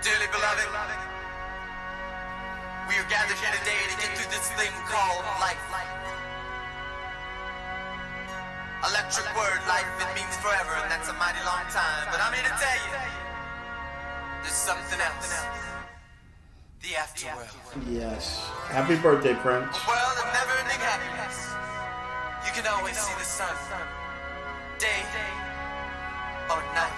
Dearly beloved, we are gathered here today to get through this thing called life. Electric word, life, it means forever, and that's a mighty long time. But I'm here to tell you, there's something else. The afterworld. Yes. Happy birthday, Prince. A world of never-ending happiness. You can always see the sun, day or night.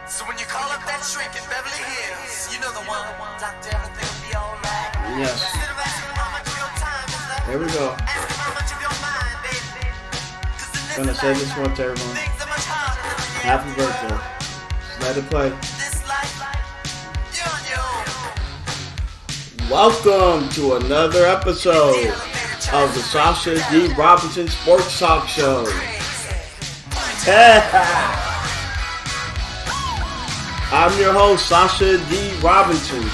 So when you call up that shrink in Beverly Hills, you know the one. Doctor, everything will be alright. Yes. Instead of asking how much of your time is left, There we go. ask him how much of your mind, baby. 'Cause in Gonna this say life, this one to everyone. things are much harder than when you Happy have to birthday. run. Let it play. This life, you're on your own. Welcome to another episode of the Sasha D. Robinson Sports Talk Show. I'm your host, Sasha D. Robinson.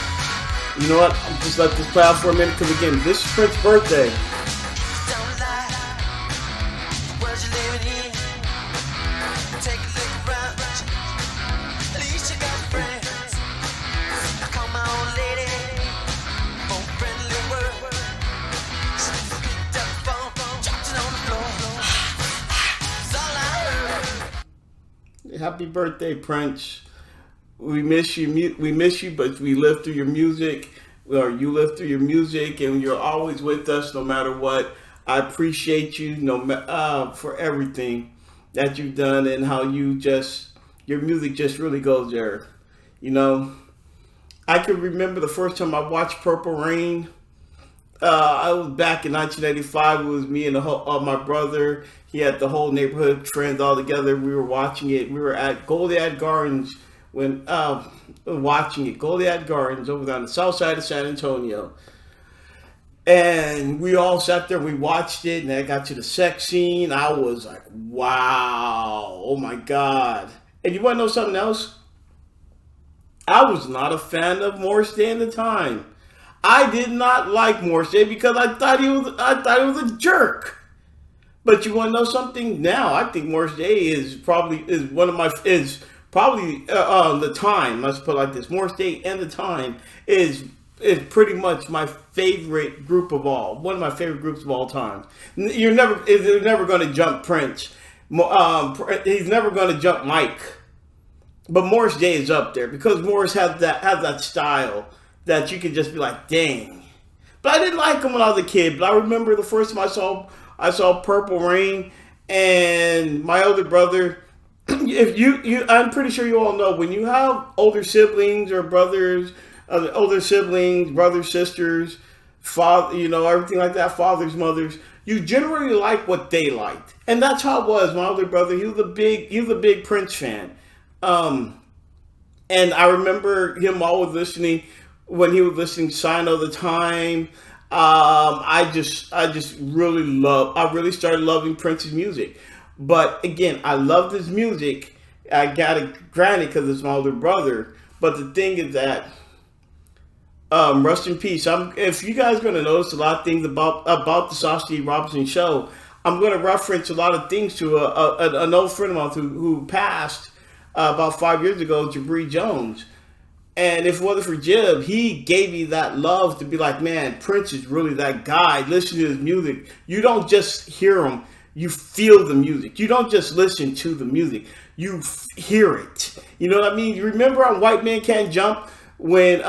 You know what? I'll just let this play out for a minute because, again, this is Prince's birthday. Don't lie. The world you're living in. Take a look around. At least you got friends. I call my old lady. More friendly word. She picked up the phone, dropped it on the floor. It's all I heard. Happy birthday, Prince. We miss you. We miss you, but we live through your music, or you live through your music, and you're always with us, no matter what. I appreciate you, for everything that you've done and how your music just really goes there. You know, I can remember the first time I watched Purple Rain. I was back in 1985. It was me and my brother. He had the whole neighborhood friends all together. We were watching it. We were at Goliad Gardens when watching it. Goliad Gardens over on the south side of San Antonio. And we all sat there. We watched it. And I got to the sex scene. I was like, wow. Oh, my God. And you want to know something else? I was not a fan of Morris Day at the time. I did not like Morris Day because I thought he was a jerk. But you want to know something? Now I think Morris Day is probably the Time. Let's put it like this: Morris Day and the Time is pretty much my favorite group of all. One of my favorite groups of all time. They're never going to jump Prince. He's never going to jump Mike. But Morris Day is up there because Morris has that style that you can just be like, dang. But I didn't like him when I was a kid. But I remember the first time I saw Purple Rain, and my older brother. If I'm pretty sure you all know, when you have older siblings or brothers, brothers, sisters, father, everything like that, fathers, mothers, you generally like what they liked, and that's how it was. My older brother, he was a big Prince fan, and I remember him always listening when he was listening to Sign of the Time. I really started loving Prince's music. But again, I loved his music. I got it granted because it's my older brother. But the thing is that, rest in peace. If you guys are going to notice a lot of things about the Sasha D. Robinson show, I'm going to reference a lot of things to an old friend of mine who passed about 5 years ago, Julio Jones. And if it wasn't for Jib, he gave me that love to be like, man, Prince is really that guy. Listen to his music. You don't just hear him. You feel the music. You don't just listen to the music. You hear it. You know what I mean? You remember on White Man Can't Jump when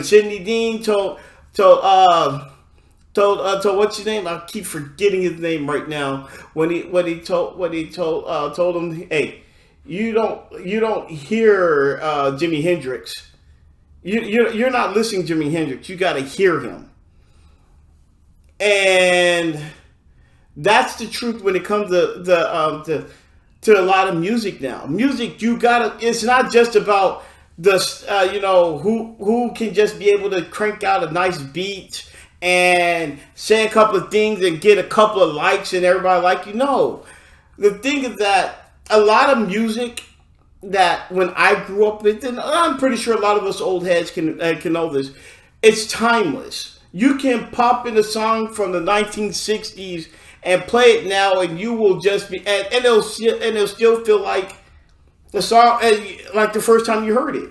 Sidney Dean told what's his name? I keep forgetting his name right now. When he told him, hey, you don't hear Jimi Hendrix. You're not listening to Jimi Hendrix. You got to hear him. And that's the truth when it comes to a lot of music now. Music, it's not just about who can just be able to crank out a nice beat and say a couple of things and get a couple of likes and everybody like you. No. The thing is that a lot of music that when I grew up with, and I'm pretty sure a lot of us old heads can know this, it's timeless. You can pop in a song from the 1960s and play it now, and you will just be, and it'll still feel like The song, like the first time you heard it.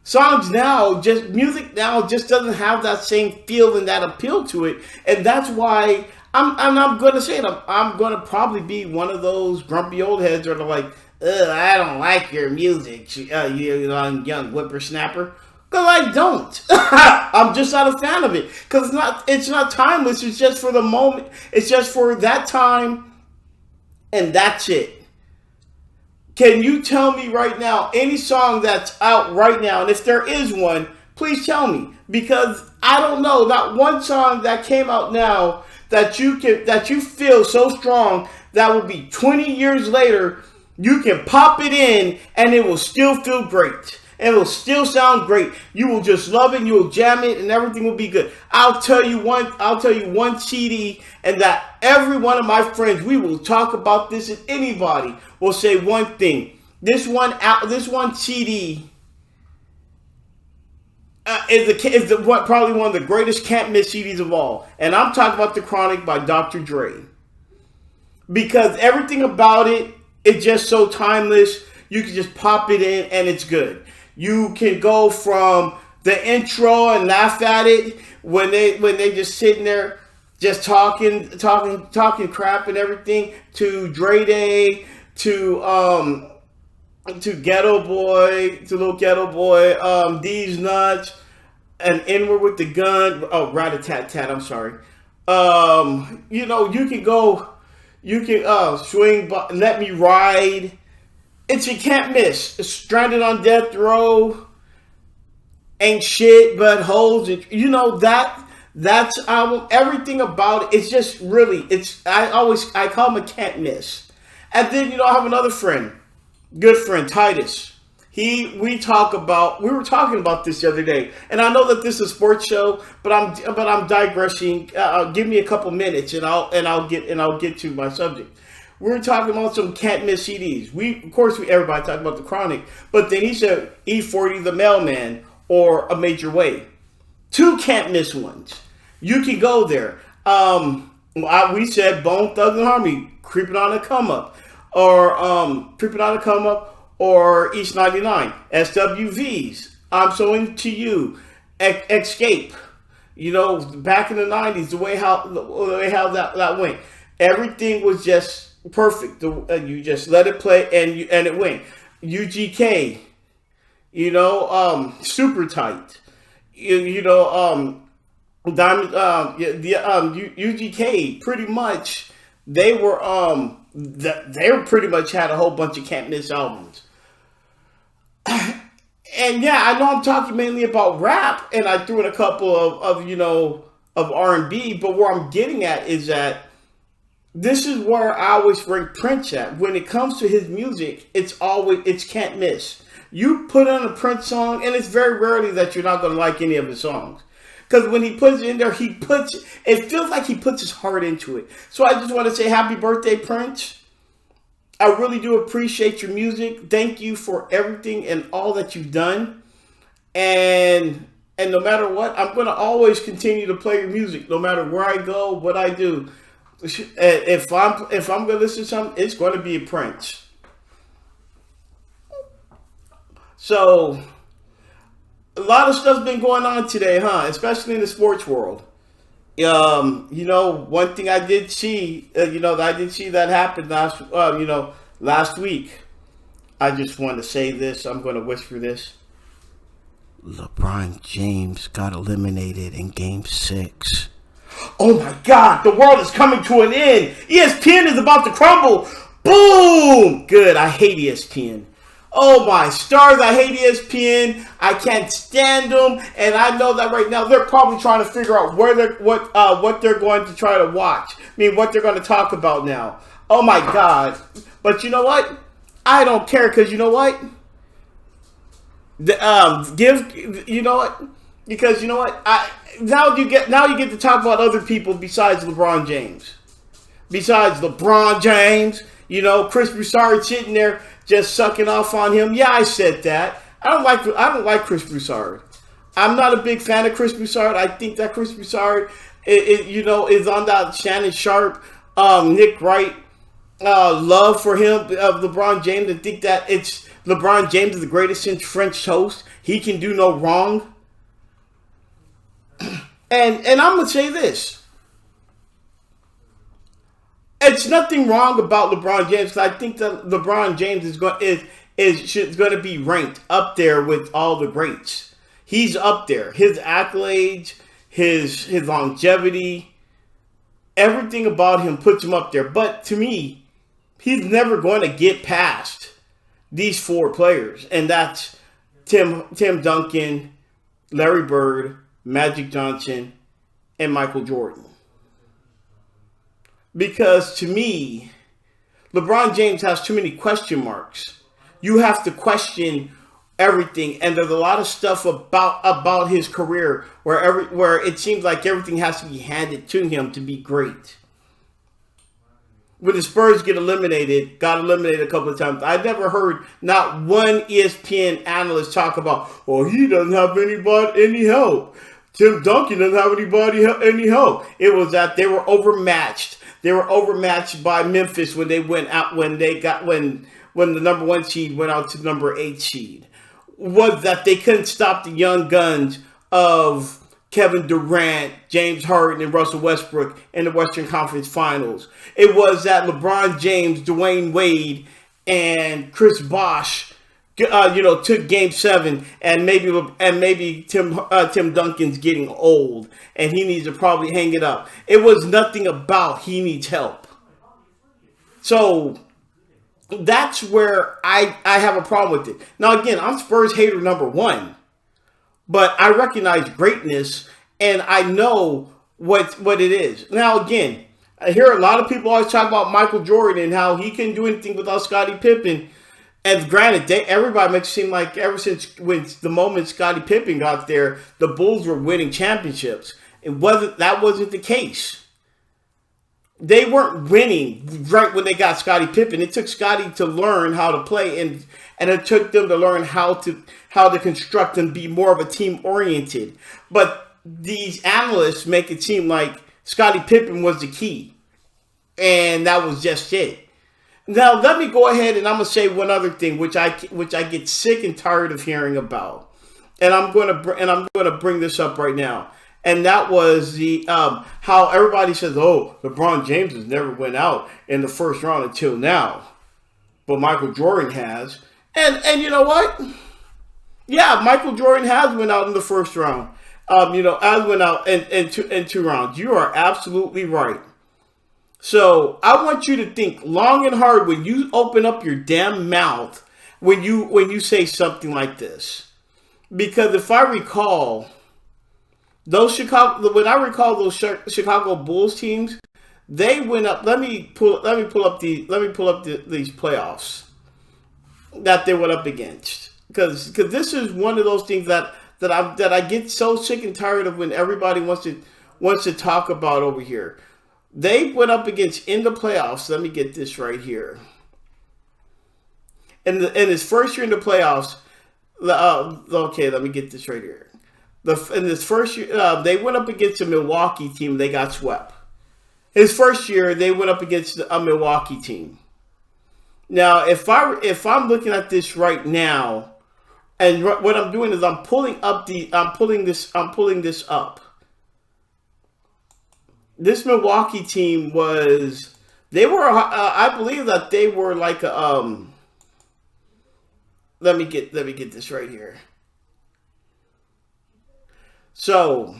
Songs now, music now just doesn't have that same feel and that appeal to it. And that's why I'm going to say it. I'm going to probably be one of those grumpy old heads that are like, ugh, I don't like your music, you young whippersnapper. Because I don't. I'm just not a fan of it. Because it's not timeless. It's just for the moment. It's just for that time. And that's it. Can you tell me right now any song that's out right now? And if there is one, please tell me. Because I don't know. Not one song that came out now that you feel so strong that will be 20 years later, you can pop it in and it will still feel great. And it will still sound great. You will just love it. You will jam it, and everything will be good. I'll tell you one CD, and that every one of my friends, we will talk about this, and anybody will say one thing. This one CD is probably one of the greatest can't miss CDs of all, and I'm talking about The Chronic by Dr. Dre, because everything about it is just so timeless. You can just pop it in, and it's good. You can go from the intro and laugh at it when they just sitting there just talking crap and everything, to Dre Day, to Ghetto Boy, to Little Ghetto Boy, These Nuts, and Inward with the Gun. Oh, Rat-a-tat-tat. I'm sorry. You can swing, Let Me Ride. You can't miss. Stranded on Death Row, Ain't Shit But Hoes. That's album. Everything about it. It's just really. I call him a can't miss. And then I have another friend, good friend Titus. We were talking about this the other day, and I know that this is a sports show, but I'm digressing. Give me a couple minutes, and I'll get to my subject. We're talking about some can't miss CDs. Everybody talked about The Chronic, but then he said E40 the Mailman or A Major Way. Two can't miss ones. You can go there. We said Bone Thugs and Harmony, Creeping on a Come Up, or East 99, SWVs, I'm So Into You, Escape. Back in the 90s, the way how that went, everything was just perfect. You just let it play and it went. UGK, Super Tight, Diamond, UGK. Pretty much, they pretty much had a whole bunch of can't miss albums. And yeah, I know I'm talking mainly about rap, and I threw in a couple of R&B, but where I'm getting at is that this is where I always rank Prince at. When it comes to his music, it's can't miss. You put on a Prince song, and it's very rarely that you're not going to like any of his songs. Because when he puts it in there, it feels like he puts his heart into it. So I just want to say happy birthday, Prince. I really do appreciate your music. Thank you for everything and all that you've done. And no matter what, I'm going to always continue to play your music, no matter where I go, what I do. If I'm going to listen to something, it's going to be a Prince. So, a lot of stuff's been going on today, especially in the sports world. One thing I did see, that happened last week. I just want to say this. I'm going to whisper this. LeBron James got eliminated in Game 6. Oh my God, the world is coming to an end. ESPN is about to crumble. Boom! Good, I hate ESPN. Oh my stars, I hate ESPN. I can't stand them, and I know that right now they're probably trying to figure out what they're going to try to watch. What they're going to talk about now. Oh my God! But you know what? I don't care, because you know what? Because you know what? Now you get to talk about other people besides LeBron James. Chris Broussard sitting there just sucking off on him. Yeah, I said that. I don't like Chris Broussard. I'm not a big fan of Chris Broussard. I think that Chris Broussard is on that Shannon Sharp, Nick Wright love for him of LeBron James. I think that it's LeBron James is the greatest since French toast. He can do no wrong. And I'm gonna say this. It's nothing wrong about LeBron James, because I think that LeBron James is going to be ranked up there with all the greats. He's up there. His accolades, his longevity, everything about him puts him up there. But to me, he's never going to get past these four players, and that's Tim Duncan, Larry Bird, Magic Johnson, and Michael Jordan. Because to me, LeBron James has too many question marks. You have to question everything, and there's a lot of stuff about his career where it seems like everything has to be handed to him to be great. When the Spurs got eliminated a couple of times, I never heard not one ESPN analyst talk about, "Oh, he doesn't have any help. Tim Duncan doesn't have any help." It was that they were overmatched. They were overmatched by Memphis when they went out when the number 1 seed went out to the number 8 seed. Was that they couldn't stop the young guns of Kevin Durant, James Harden, and Russell Westbrook in the Western Conference Finals. It was that LeBron James, Dwayne Wade, and Chris Bosh, took Game 7, and maybe Tim Duncan's getting old, and he needs to probably hang it up. It was nothing about he needs help. So that's where I have a problem with it. Now again, I'm Spurs hater number 1, but I recognize greatness, and I know what it is. Now again, I hear a lot of people always talk about Michael Jordan and how he couldn't do anything without Scottie Pippen. And granted, everybody makes it seem like ever since the moment Scottie Pippen got there, the Bulls were winning championships. That wasn't the case. They weren't winning right when they got Scottie Pippen. It took Scottie to learn how to play, and it took them to learn how to construct and be more of a team oriented. But these analysts make it seem like Scottie Pippen was the key, and that was just it. Now, let me go ahead and I'm going to say one other thing, which I get sick and tired of hearing about. And I'm going to bring this up right now. And that was the how everybody says, "Oh, LeBron James has never went out in the first round until now, but Michael Jordan has." And you know what? Yeah, Michael Jordan has went out in the first round. Has went out in two rounds. You are absolutely right. So I want you to think long and hard when you open up your damn mouth when you say something like this, because if I recall, those Chicago Bulls teams, they went up. Let me pull up these playoffs that they went up against, because this is one of those things that I get so sick and tired of when everybody wants to talk about over here. They went up against in the playoffs. Let me get this right here. In his first year in the playoffs, okay, let me get this right here. In this first year, they went up against a Milwaukee team. They got swept. His first year, they went up against a Milwaukee team. Now, if I'm looking at this right now, and what I'm doing is I'm pulling this up. This Milwaukee team I believe that they were like let me get this right here. So,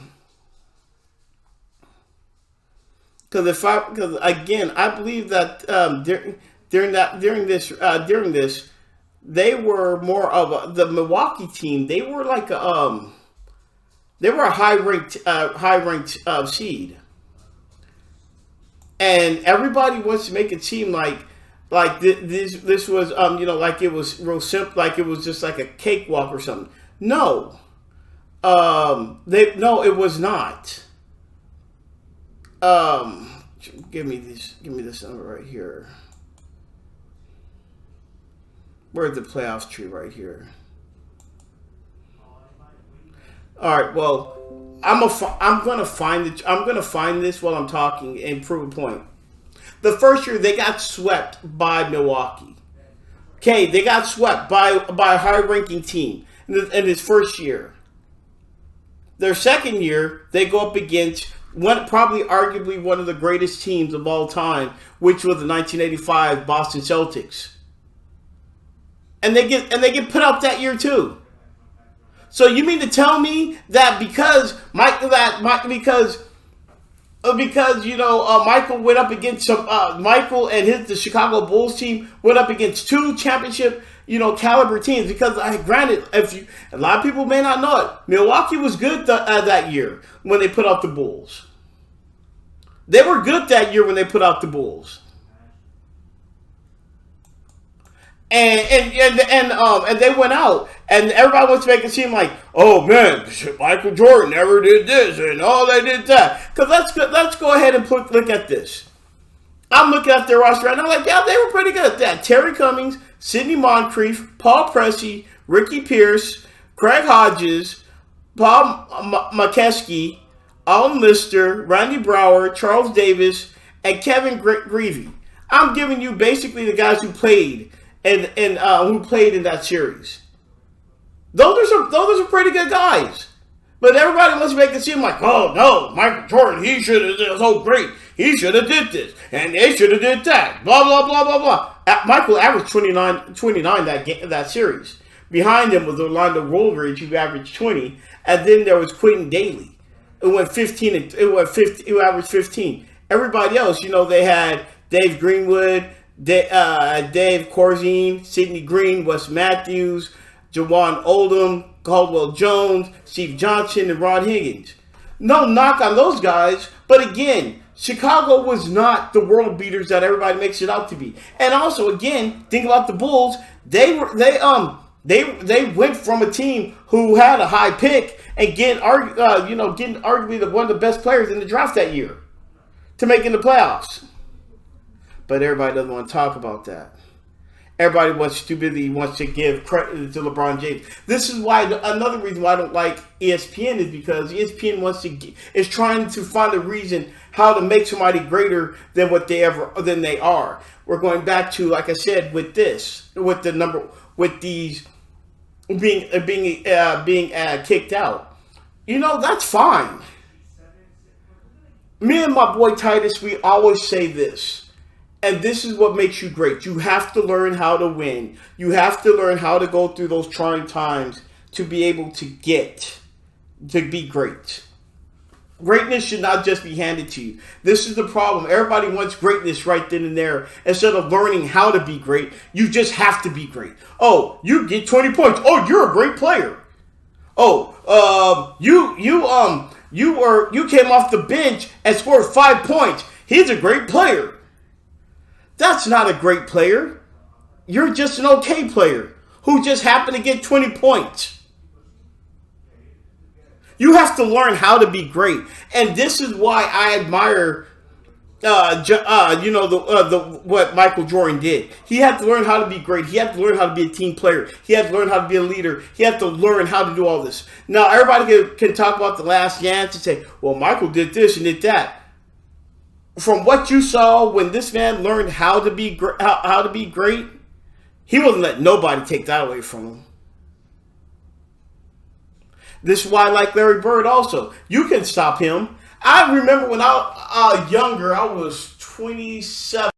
because again, I believe that during this, they were more of the Milwaukee team. They were like they were a high ranked seed. And everybody wants to make it seem like this was like it was real simple, like it was just like a cakewalk or something. No, it was not. Give me this number right here. Where's the playoffs tree right here? All right, well, I'm gonna find this while I'm talking and prove a point. The first year they got swept by Milwaukee. Okay, they got swept by a high-ranking team in his first year. Their second year, they go up against probably arguably one of the greatest teams of all time, which was the 1985 Boston Celtics. And they get put out that year too. So you mean to tell me that because Michael went up against Michael and the Chicago Bulls team went up against two championship caliber teams, because granted, a lot of people may not know it, Milwaukee was good that year when they put out the Bulls. They were good that year when they put out the Bulls. And they went out, and everybody wants to make it seem like, oh man, Michael Jordan never did this, and they did that. Because let's go ahead and look at this. I'm looking at their roster, and I'm like, yeah, they were pretty good at that. Terry Cummings, Sidney Moncrief, Paul Pressey, Ricky Pierce, Craig Hodges, Paul McKeskey, Allen Lister, Randy Brower, Charles Davis, and Kevin Greavy. I'm giving you basically the guys who played and who played in that series. Those are some pretty good guys. But everybody wants to make it seem like, oh no, Michael Jordan, he should have did so great. He should have did this, and they should have did that. Blah blah blah blah blah. Michael averaged 29 that series. Behind him was Orlando Woolridge, who averaged 20, and then there was Quentin Daly. It went 15 and it went 50. It averaged 15. Everybody else, they had Dave Greenwood, Dave Corzine, Sidney Green, Wes Matthews, Jawan Oldham, Caldwell Jones, Steve Johnson, and Rod Higgins. No knock on those guys, but again, Chicago was not the world beaters that everybody makes it out to be. And also, again, think about the Bulls. They went from a team who had a high pick and getting arguably one of the best players in the draft that year to making the playoffs. But everybody doesn't want to talk about that. Everybody wants to give credit to LeBron James. This is why another reason why I don't like ESPN is because ESPN is trying to find a reason how to make somebody greater than they are. We're going back to, like I said, with these being kicked out. That's fine. Me and my boy Titus, we always say this. And this is what makes you great. You have to learn how to win. You have to learn how to go through those trying times to be able to be great. Greatness should not just be handed to you. This is the problem. Everybody wants greatness right then and there. Instead of learning how to be great, you just have to be great. Oh, you get 20 points. Oh, you're a great player. Oh, you came off the bench and scored 5 points. He's a great player. That's not a great player. You're just an okay player who just happened to get 20 points. You have to learn how to be great. And this is why I admire what Michael Jordan did. He had to learn how to be great. He had to learn how to be a team player. He had to learn how to be a leader. He had to learn how to do all this. Now, everybody can talk about The Last Dance and say, well, Michael did this and did that. From what you saw when this man learned how to be great, he wasn't letting nobody take that away from him. This is why I like Larry Bird also. You can stop him. I remember when I was younger, I was 27.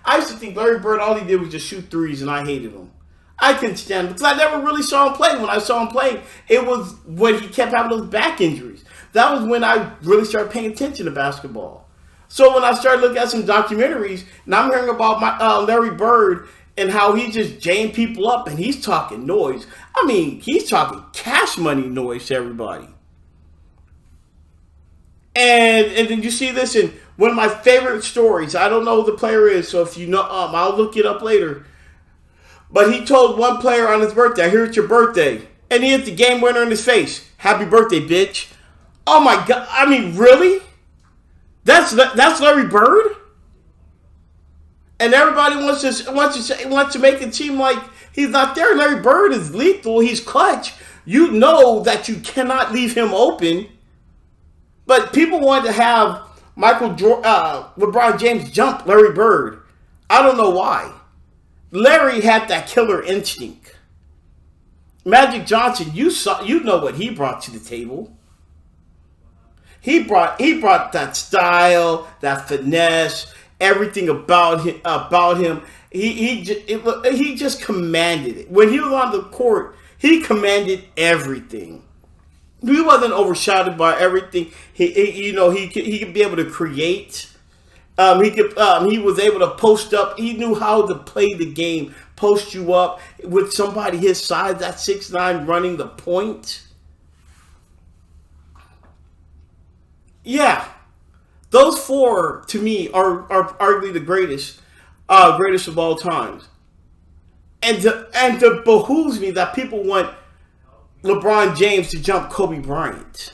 I used to think Larry Bird, all he did was just shoot threes, and I hated him. I couldn't stand him because I never really saw him play. When I saw him play, it was when he kept having those back injuries. That was when I really started paying attention to basketball. So when I started looking at some documentaries, and I'm hearing about Larry Bird and how he's just jaying people up and he's talking noise. I mean, he's talking cash money noise to everybody. And then you see this in one of my favorite stories. I don't know who the player is, so if you know, I'll look it up later. But he told one player on his birthday, I hear it's your birthday. And he hit the game winner in his face. Happy birthday, bitch. Oh my God. I mean, really? That's Larry Bird? And everybody wants to make it seem like he's not there. Larry Bird is lethal. He's clutch. You know that you cannot leave him open. But people want to have LeBron James jump Larry Bird. I don't know why. Larry had that killer instinct. Magic Johnson, you know what he brought to the table. He brought that style, that finesse, everything about him. He just commanded it. When he was on the court, he commanded everything. He wasn't overshadowed by everything. He could be able to create. He was able to post up. He knew how to play the game, post you up with somebody his size, that 6'9", running the point. Yeah, those four to me are arguably the greatest of all times. And it behooves me that people want LeBron James to jump Kobe Bryant.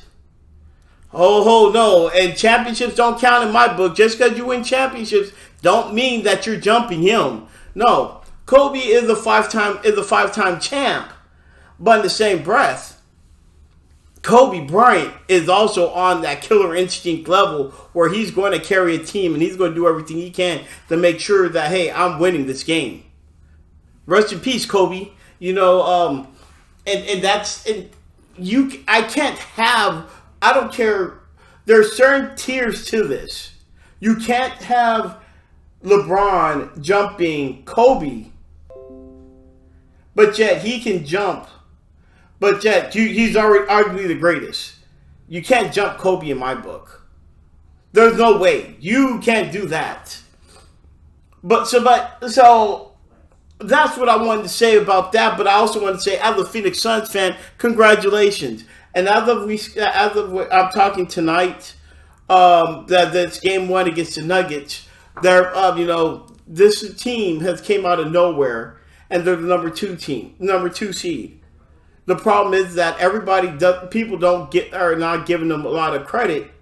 Oh no! And championships don't count in my book. Just because you win championships don't mean that you're jumping him. No, Kobe is a five-time champ. But in the same breath, Kobe Bryant is also on that killer instinct level where he's going to carry a team and he's going to do everything he can to make sure that, hey, I'm winning this game. Rest in peace, Kobe. I don't care. There's certain tiers to this. You can't have LeBron jumping Kobe, but yet he can jump. But yet he's already arguably the greatest. You can't jump Kobe in my book. There's no way. You can't do that. So that's what I wanted to say about that. But I also want to say, as a Phoenix Suns fan, congratulations. And as of I'm talking tonight, that's game 1 against the Nuggets. This team has came out of nowhere, and they're the number 2 seed. The problem is that people are not giving them a lot of credit.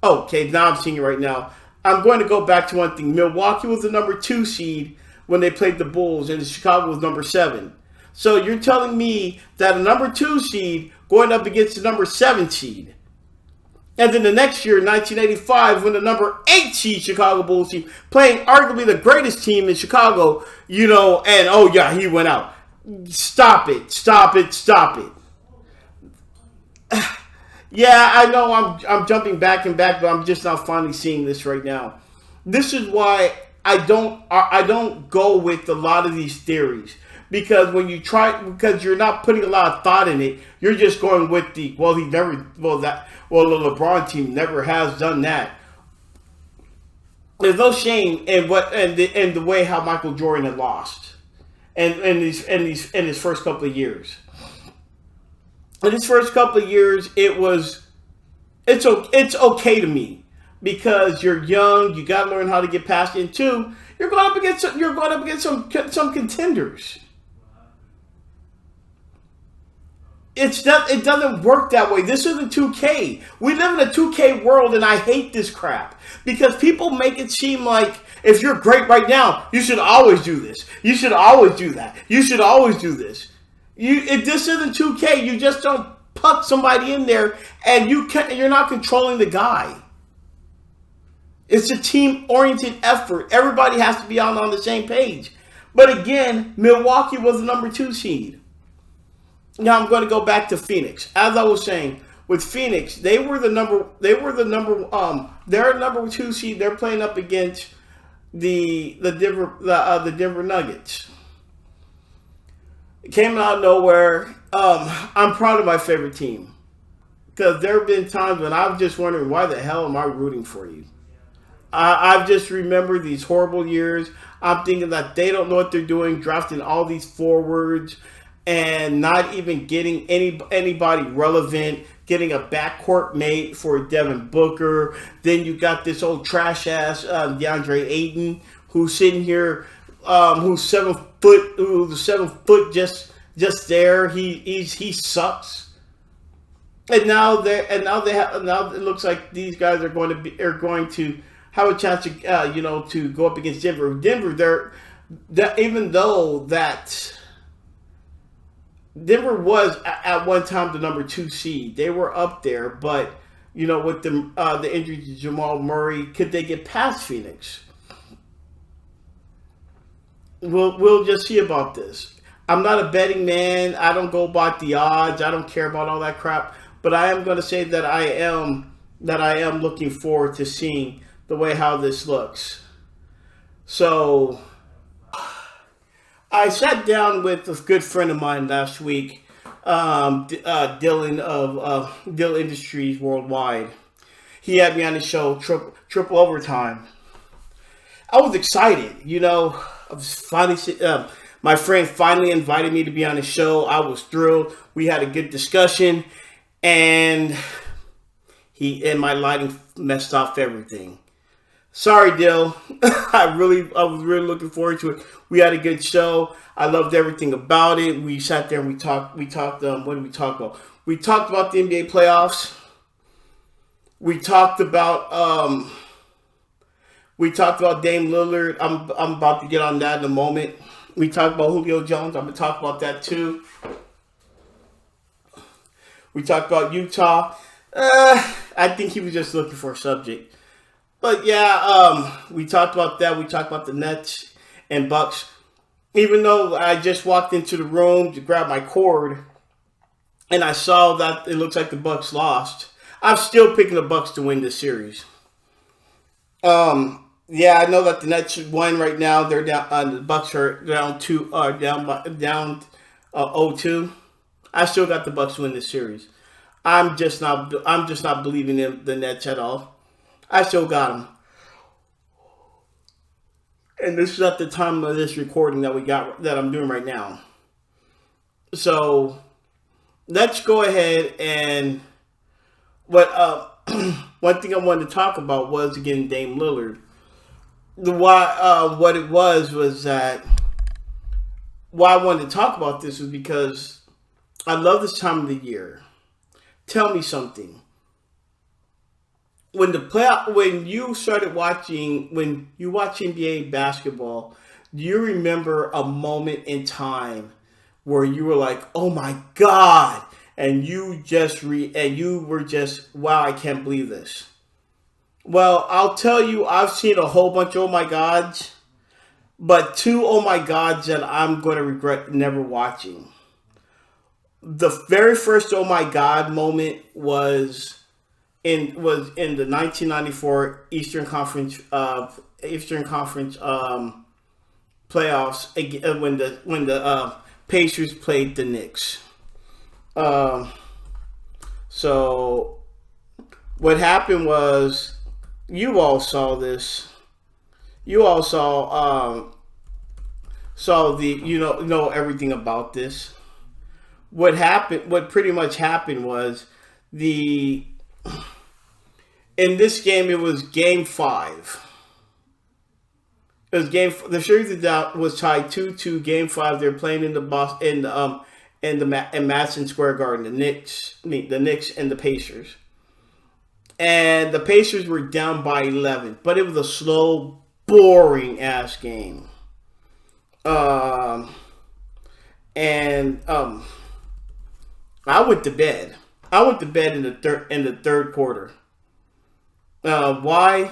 Okay, now I'm seeing it right now. I'm going to go back to one thing. Milwaukee was the number 2 seed when they played the Bulls, and Chicago was number 7. So you're telling me that a number 2 seed going up against the number 7 seed. And then the next year, 1985, when the number 8 seed Chicago Bulls team, playing arguably the greatest team in Chicago, and he went out. Stop it. Yeah, I know I'm jumping back and back, but I'm just not finally seeing this right now. This is why I don't go with a lot of these theories. Because because you're not putting a lot of thought in it, you're just going with the the LeBron team never has done that. There's no shame in the way how Michael Jordan had lost, and in his first couple of years. In his first couple of years, it's okay to me because you're young, you got to learn how to get past it. And 2, you're going up against some contenders. It doesn't work that way. This isn't 2K. We live in a 2K world, and I hate this crap. Because people make it seem like if you're great right now, you should always do this. You should always do that. You should always do this. If this isn't 2K, you just don't put somebody in there, and you're not controlling the guy. It's a team-oriented effort. Everybody has to be on the same page. But again, Milwaukee was the number 2 seed. Now I'm going to go back to Phoenix. As I was saying, with Phoenix, they're number 2 seed. They're playing up against the Denver Nuggets. It came out of nowhere. I'm proud of my favorite team because there have been times when I'm just wondering why the hell am I rooting for you. I've just remembered these horrible years. I'm thinking that they don't know what they're doing, drafting all these forwards and not even getting anybody relevant, getting a backcourt mate for Devin Booker. Then you got this old trash ass DeAndre Ayton who's sitting here, who's 7 foot, just there. He sucks. And now it looks like these guys are going to have a chance to to go up against Denver. Denver, even though that Denver was at one time the number 2 seed, they were up there, but with the injury to Jamal Murray, could they get past Phoenix? we'll just see about this. I'm not a betting man. I don't go by the odds. I don't care about all that crap. But I am going to say that I am looking forward to seeing the way how this looks. So I sat down with a good friend of mine last week, Dylan of Dill Industries Worldwide. He had me on his show, Triple Overtime. I was excited, I was finally. My friend finally invited me to be on his show. I was thrilled. We had a good discussion, and my lighting messed off everything. Sorry, Dill. I was really looking forward to it. We had a good show. I loved everything about it. We sat there and we talked. What did we talk about? We talked about the NBA playoffs. We talked about Dame Lillard. I'm about to get on that in a moment. We talked about Julio Jones. I'm going to talk about that too. We talked about Utah. I think he was just looking for a subject. But yeah, we talked about that. We talked about the Nets and Bucks. Even though I just walked into the room to grab my cord and I saw that it looks like the Bucks lost, I'm still picking the Bucks to win this series. Yeah, I know that the Nets won right now. They're down. The Bucks are down 0-2. I still got the Bucks to win this series. I'm just not believing in the Nets at all. I still got them. And this is at the time of this recording that I'm doing right now. So let's go ahead and one thing I wanted to talk about was again Dame Lillard. What it was that why I wanted to talk about this was because I love this time of the year. Tell me something. When you watch NBA basketball, do you remember a moment in time where you were like, "Oh my God," and you were just, "Wow, I can't believe this." Well, I'll tell you, I've seen a whole bunch of "oh my gods," but two "oh my gods" that I'm going to regret never watching. The very first "oh my God" moment was in the 1994 Eastern Conference playoffs when the Pacers played the Knicks. So what happened was, you all saw this. You all saw know everything about this. What pretty much happened was in this game, it was Game 5. The series was tied 2-2. Game 5. They're playing in Madison Square Garden. The Knicks and the Pacers. And the Pacers were down by 11, but it was a slow, boring ass game. I went to bed. In the third quarter. Why?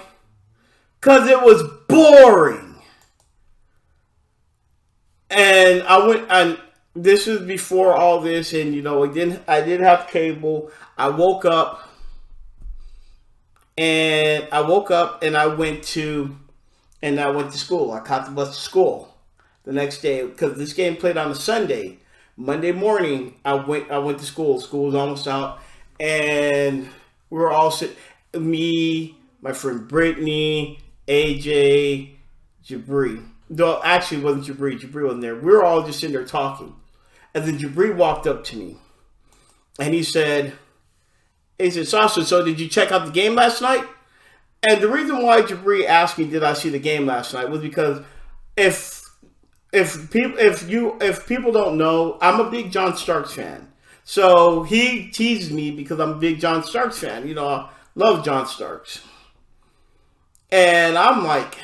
Because it was boring. And this was before all this, and I didn't have cable. I woke up and I went to school. I caught the bus to school the next day because this game played on a Sunday. Monday morning, I went to school. School was almost out, and we were all sitting. Me, my friend Brittany, AJ, Jabri. No, actually, it wasn't Jabri. Jabri wasn't there. We were all just sitting there talking, and then Jabri walked up to me, and he said, "Sasha, so did you check out the game last night?" And the reason why Jabri asked me, "Did I see the game last night?" was because if people don't know, I'm a big John Starks fan. So he teased me because I'm a big John Starks fan. I love John Starks. And I'm like,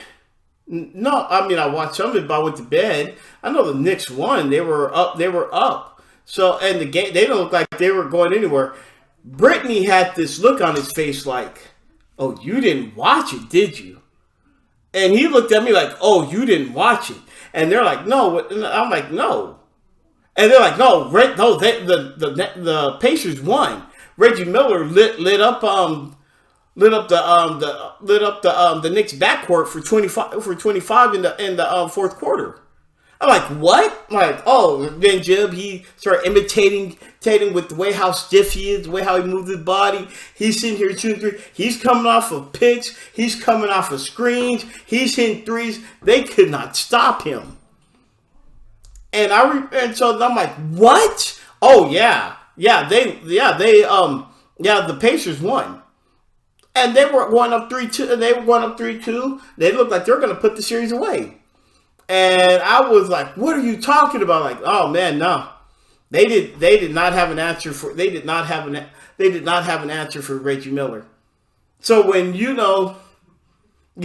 no, I watched some of it, but I went to bed. I know the Knicks won. They were up. So, and the game, they don't look like they were going anywhere. Brittany had this look on his face like, "Oh, you didn't watch it, did you?" And he looked at me like, "Oh, you didn't watch it." And they're like, no. And I'm like, no. And they're like, no, the Pacers won. Reggie Miller lit up the Knicks backcourt for 25 in the fourth quarter. I'm like, what? I'm like, oh, then Jib, he started imitating with the way how stiff he is, the way how he moves his body. He's sitting here shooting three. He's coming off of picks. He's coming off of screens. He's hitting threes. They could not stop him. And so I'm like, what? Oh yeah, the Pacers won. And they were going up 3-2. They looked like they were going to put the series away. And I was like, what are you talking about? Like, oh man, no. They did not have an answer for Reggie Miller. So when you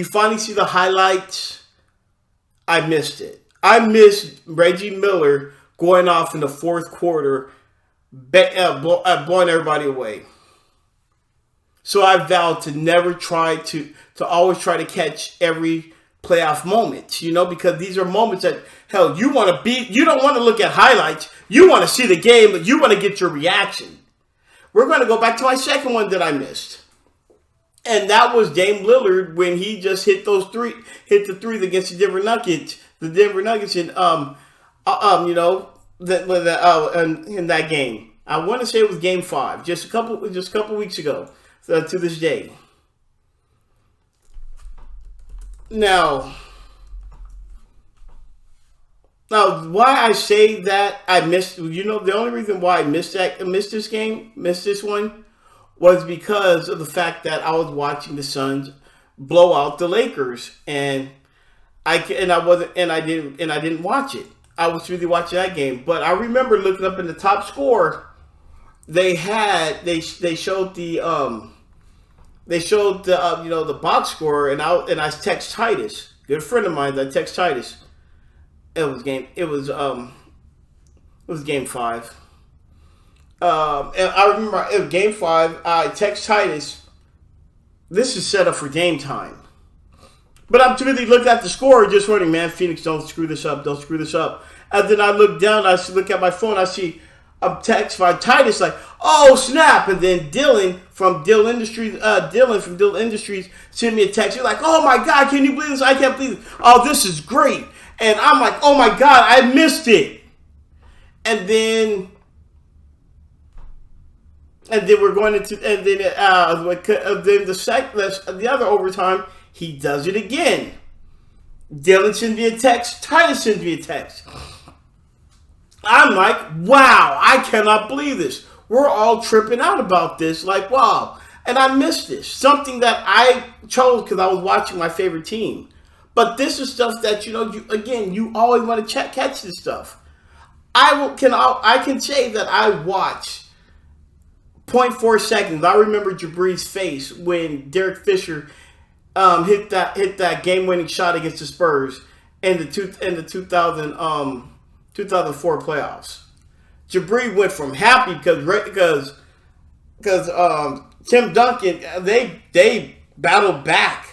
finally see the highlights, I missed it. I missed Reggie Miller going off in the fourth quarter, blowing everybody away. So I vowed to never try to always try to catch every playoff moment, because these are moments that, hell, you don't want to look at highlights. You want to see the game, but you want to get your reaction. We're going to go back to my second one that I missed. And that was Dame Lillard when he just hit the threes against the Denver Nuggets. The Denver Nuggets in in that game. I want to say it was Game 5, just a couple weeks ago. To this day. Now, why I say that I missed, the only reason why I missed this one, was because of the fact that I was watching the Suns blow out the Lakers, and I didn't watch it. I was really watching that game, but I remember looking up in the top score. They showed the the box score, and I text Titus, good friend of mine. I text Titus. It was game 5. And I remember it was game 5. I text Titus. This is set up for game time. But I'm too busy looking at the score, just wondering, man, Phoenix, don't screw this up. And then I look down. I look at my phone. I see a text by Titus like, oh snap, and then Dylan from Dill Industries sent me a text. He's like, oh my God, can you believe this? I can't believe it. Oh, this is great. And I'm like, oh my God, I missed it. And then we're going into the other overtime. He does it again. Dylan sends me a text. Titus sends me a text. I'm like, wow, I cannot believe this. We're all tripping out about this. Like, wow. And I missed this. Something that I chose because I was watching my favorite team. But this is stuff that, you always want to catch this stuff. I can say that I watched 0.4 seconds. I remember Jabri's face when Derek Fisher hit that game-winning shot against the Spurs in the 2004 playoffs. Jabri went from happy because Tim Duncan, they battled back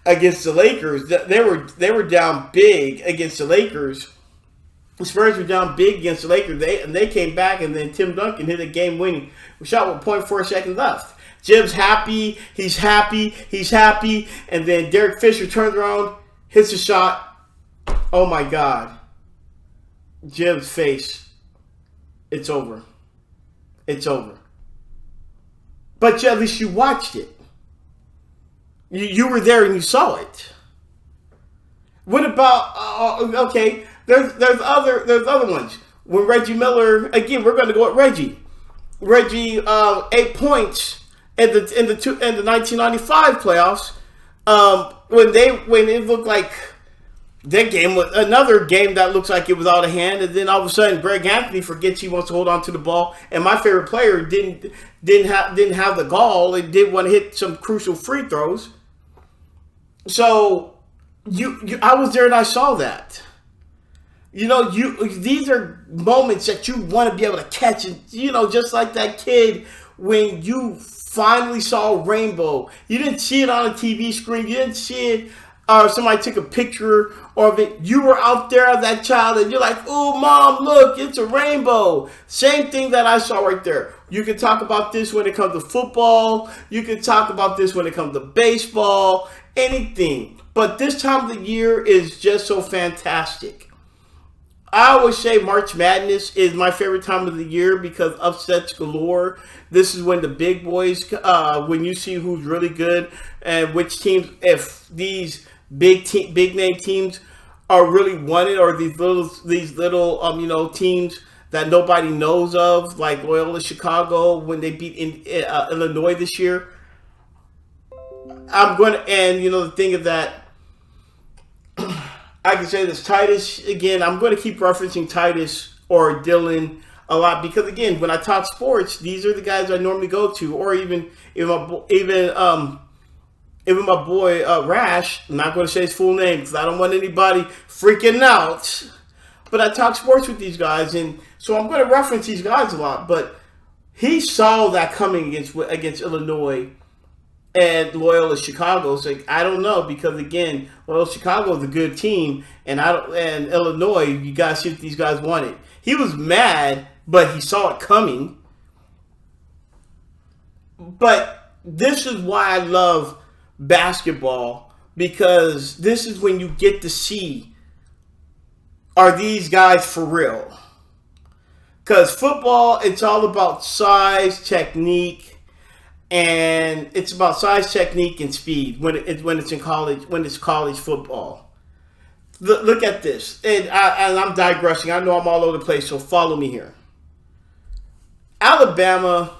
against the Lakers. They were down big against the Lakers. The Spurs were down big against the Lakers. They came back, and then Tim Duncan hit a game-winning shot with 0.4 seconds left. Jim's happy. He's happy. And then Derek Fisher turns around, hits a shot. Oh my God. Jim's face. It's over. But at least you watched it. You were there and you saw it. What about okay? There's other ones. When Reggie Miller, again, we're going to go at Reggie. Reggie 8 points in the 1995 playoffs. When it looked like that game was another game that looks like it was out of hand, and then all of a sudden Greg Anthony forgets he wants to hold on to the ball, and my favorite player didn't have the gall and didn't want to hit some crucial free throws. So I was there and I saw that. These are moments that you want to be able to catch, and just like that kid when you finally saw a rainbow. You didn't see it on a TV screen. You didn't see it or somebody took a picture of it, you were out there as that child and you're like, oh, mom, look, it's a rainbow. Same thing that I saw right there. You can talk about this when it comes to football. You can talk about this when it comes to baseball, anything. But this time of the year is just so fantastic. I always say March Madness is my favorite time of the year because upsets galore. This is when the big boys, when you see who's really good and which teams, if these big name teams are really wanted, or these little teams that nobody knows of, like Loyola Chicago when they beat Illinois this year. I'm going to, and the thing is that I can say this, Titus, again, I'm going to keep referencing Titus or Dylan a lot because, again, when I talk sports, these are the guys I normally go to, or even my boy Rash. I'm not going to say his full name because I don't want anybody freaking out. But I talk sports with these guys, and so I'm going to reference these guys a lot. But he saw that coming against Illinois and Loyola Chicago. So I don't know, because again, Loyola Chicago is a good team, and Illinois, you guys see what these guys wanted. He was mad, but he saw it coming. But this is why I love basketball, because this is when you get to see, are these guys for real? Because football, it's all about size, technique, and it's about size, technique, and speed when it's in college, when it's college football. Look at this, and I'm digressing. I know I'm all over the place, so follow me here. Alabama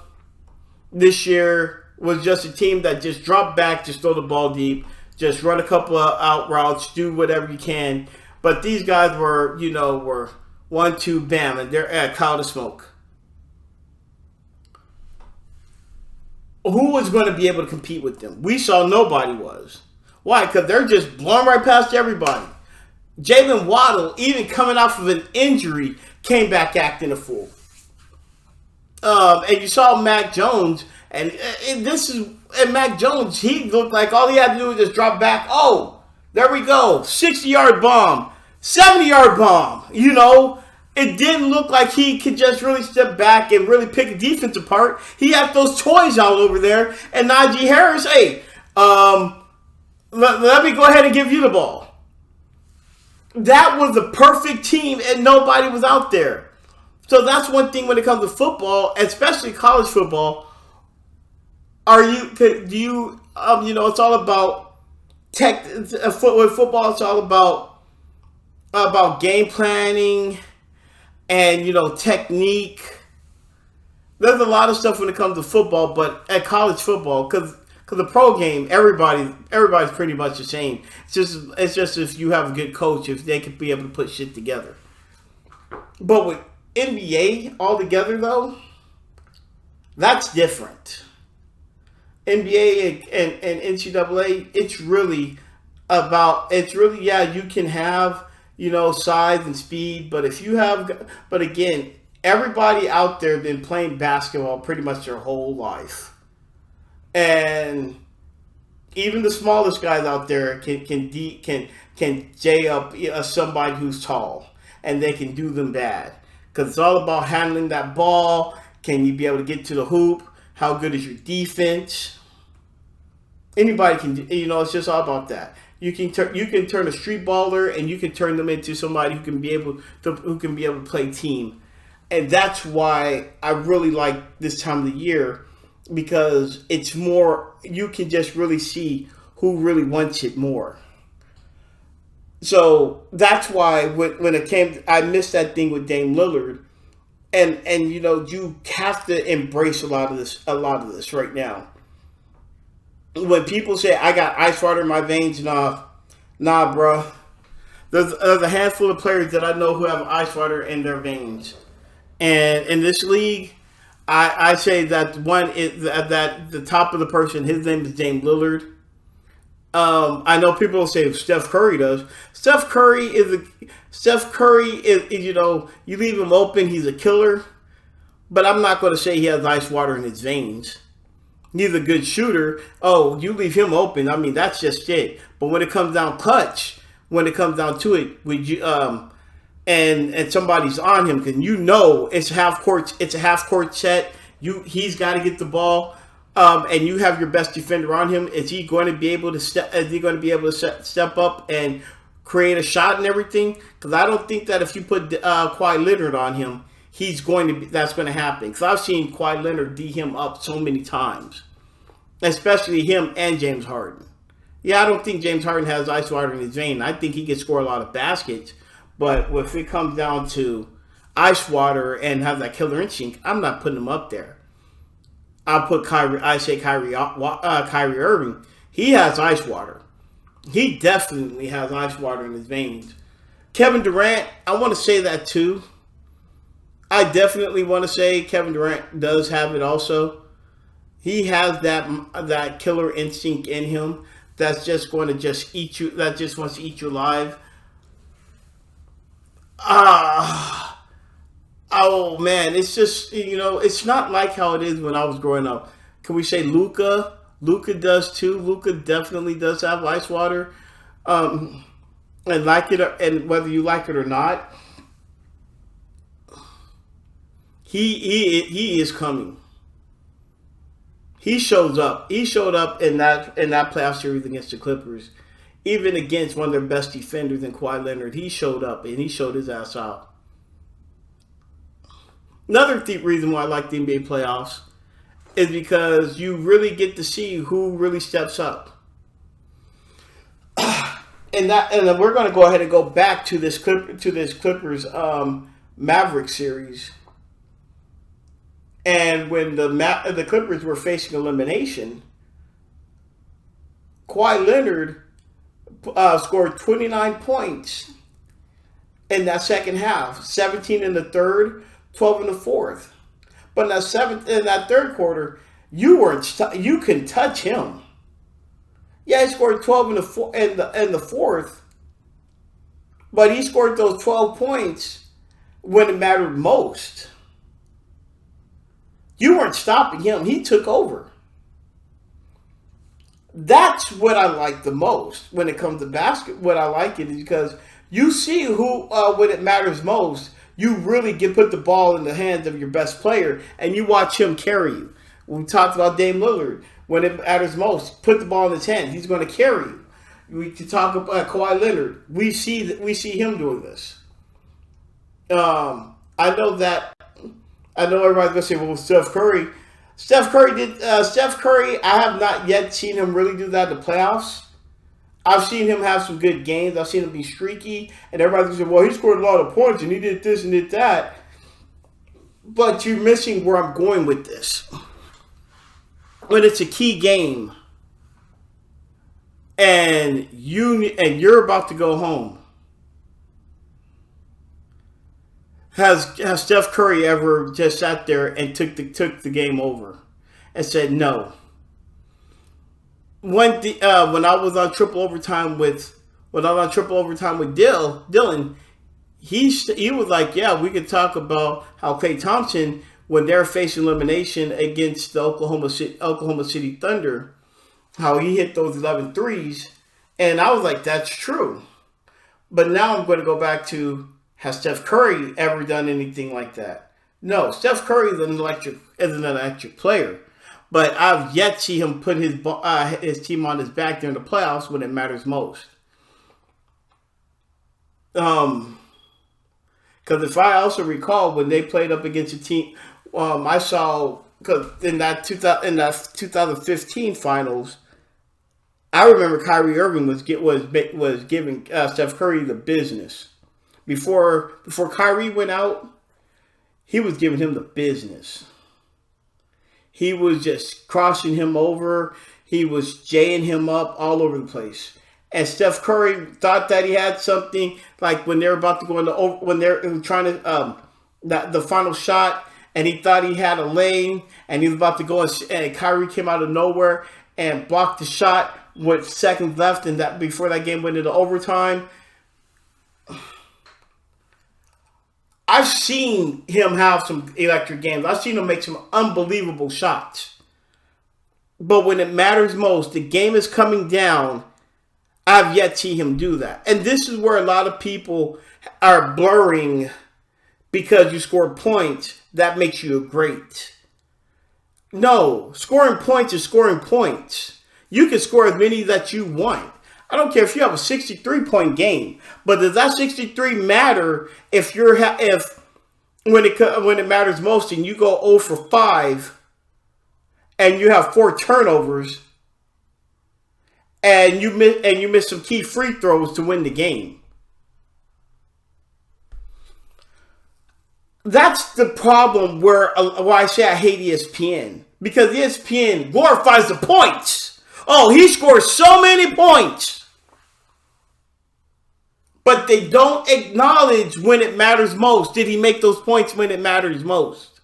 this year was just a team that just dropped back, just throw the ball deep, just run a couple of out routes, do whatever you can. But these guys were 1-2, bam, and they're at a cloud of smoke. Who was going to be able to compete with them? We saw nobody was. Why? Because they're just blowing right past everybody. Jalen Waddle, even coming off of an injury, came back acting a fool. And you saw Mac Jones, and Mac Jones, he looked like all he had to do was just drop back. Oh, there we go. 60-yard bomb, 70-yard bomb. It didn't look like he could just really step back and really pick a defense apart. He had those toys out over there. And Najee Harris, hey, let me go ahead and give you the ball. That was the perfect team, and nobody was out there. So that's one thing when it comes to football, especially college football. It's all about tech. With football, it's all about game planning and technique. There's a lot of stuff when it comes to football, but at college football, because the pro game, everybody's pretty much the same. It's just if you have a good coach, if they could be able to put shit together. But with NBA altogether, though, that's different. NBA and NCAA, you can have size and speed, but again, everybody out there been playing basketball pretty much their whole life, and even the smallest guys out there can jay up somebody who's tall, and they can do them bad, because it's all about handling that ball. Can you be able to get to the hoop? How good is your defense? Anybody can do. It's just all about that. You can turn a street baller, and you can turn them into somebody who can be able to play team, and that's why I really like this time of the year, because it's more, you can just really see who really wants it more. So that's why when it came, I missed that thing with Dame Lillard, and you have to embrace a lot of this right now. When people say I got ice water in my veins, nah, bro. There's a handful of players that I know who have ice water in their veins, and in this league, I say that one is that the top of the person. His name is Dame Lillard. I know people will say Steph Curry does. Steph Curry is you leave him open, he's a killer. But I'm not going to say he has ice water in his veins. He's a good shooter. Oh, you leave him open. I mean, that's just it. But when it comes down clutch, when it comes down to it, would you and somebody's on him, because it's a half court set. He's got to get the ball, and you have your best defender on him. Is he going to be able to step? Is he going to be able to step up and create a shot and everything? Because I don't think that if you put Kawhi Leonard on him, that's going to happen. Because I've seen Kawhi Leonard D him up so many times, especially him and James Harden. Yeah, I don't think James Harden has ice water in his vein. I think he can score a lot of baskets. But if it comes down to ice water and have that killer instinct, I'm not putting him up there. I'll put Kyrie Irving. He has ice water. He definitely has ice water in his veins. Kevin Durant, I want to say that too. I definitely want to say Kevin Durant does have it also. He has that killer instinct in him that's just going to just eat you, that just wants to eat you alive. Oh man, it's just, it's not like how it is when I was growing up. Can we say Luka? Luka does too. Luka definitely does have ice water, and whether you like it or not, he is coming. He shows up. He showed up in that playoff series against the Clippers. Even against one of their best defenders in Kawhi Leonard, he showed up and he showed his ass out. Another reason why I like the NBA playoffs is because you really get to see who really steps up. And then we're going to go ahead and go back to this Clippers Maverick series. And when the Clippers were facing elimination, Kawhi Leonard scored 29 points in that second half, 17 in the third, 12 in the fourth. But in that third quarter, you can touch him. Yeah, he scored 12 in the fourth, but he scored those 12 points when it mattered most. You weren't stopping him. He took over. That's what I like the most when it comes to basket. What I like it is because you see who, when it matters most, you really put the ball in the hands of your best player, and you watch him carry you. We talked about Dame Lillard. When it matters most, put the ball in his hands. He's going to carry you. We can talk about Kawhi Leonard. We see him doing this. I know everybody's going to say, well, Steph Curry. Steph Curry, I have not yet seen him really do that in the playoffs. I've seen him have some good games. I've seen him be streaky. And everybody's going to say, well, he scored a lot of points and he did this and did that. But you're missing where I'm going with this. When it's a key game and you're about to go home, has Steph Curry ever just sat there and took the game over and said no? When I was on triple overtime with Dylan, he was like, yeah, we could talk about how Klay Thompson, when they're facing elimination against the Oklahoma City Thunder, how he hit those 11 threes. And I was like, that's true. But now I'm going to go back to, has Steph Curry ever done anything like that? No, Steph Curry is an electric player. But I've yet to see him put his team on his back during the playoffs when it matters most. Because if I also recall, when they played up against a team, I saw, because in that 2015 finals, I remember Kyrie Irving was giving Steph Curry the business. Before Kyrie went out, he was giving him the business. He was just crossing him over. He was jaying him up all over the place. And Steph Curry thought that he had something, like when they're about to go when they're trying to the final shot, and he thought he had a lane, and he was about to go, and Kyrie came out of nowhere and blocked the shot with seconds left, and that before that game went into overtime. I've seen him have some electric games. I've seen him make some unbelievable shots. But when it matters most, the game is coming down. I've yet to see him do that. And this is where a lot of people are blurring because you score points. That makes you a great. No, scoring points is scoring points. You can score as many that you want. I don't care if you have a 63-point game, but does that 63 matter if when it matters most and you go 0 for 5 and you have 4 turnovers and you miss some key free throws to win the game? That's the problem where I say I hate ESPN. Because ESPN glorifies the points. Oh, he scores so many points. But they don't acknowledge when it matters most. Did he make those points when it matters most?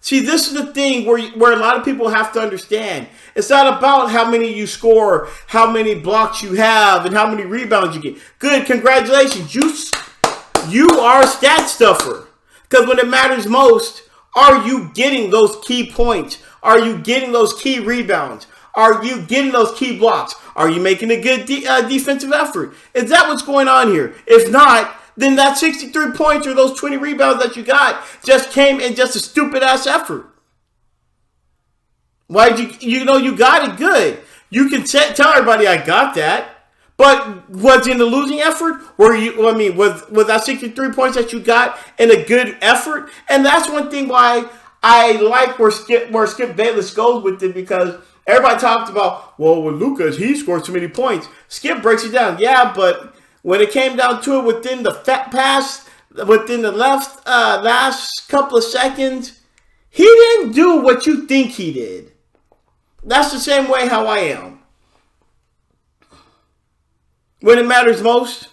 See, this is the thing where a lot of people have to understand. It's not about how many you score, how many blocks you have, and how many rebounds you get. Good, congratulations. You are a stat stuffer. Because when it matters most, are you getting those key points? Are you getting those key rebounds? Are you getting those key blocks? Are you making a good defensive effort? Is that what's going on here? If not, then that 63 points or those 20 rebounds that you got just came in just a stupid-ass effort. Why'd you got it good. You can tell everybody I got that. But was in the losing effort? Was that 63 points that you got in a good effort? And that's one thing why I like where Skip Bayless goes with it, because everybody talked about, well, with Lucas, he scored so many points. Skip breaks it down. Yeah, but when it came down to it within the within the last couple of seconds, he didn't do what you think he did. That's the same way how I am. When it matters most,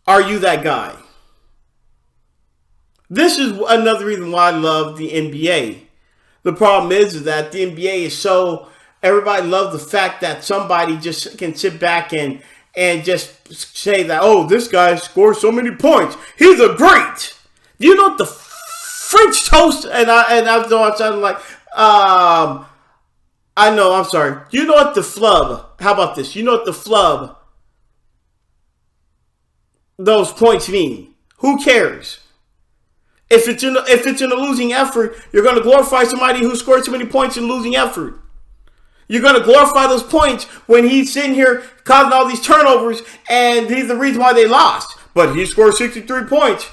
are you that guy? This is another reason why I love the NBA. The problem is that the NBA is so... Everybody loves the fact that somebody just can sit back and just say that, oh, this guy scores so many points. He's a great. You know what the French toast... And I know I'm sounding like... I know, I'm sorry. You know what the flub... How about this? You know what the flub... those points mean. Who cares? If it's in a losing effort, you're going to glorify somebody who scored so many points in losing effort. You're going to glorify those points when he's sitting here causing all these turnovers and he's the reason why they lost. But he scored 63 points.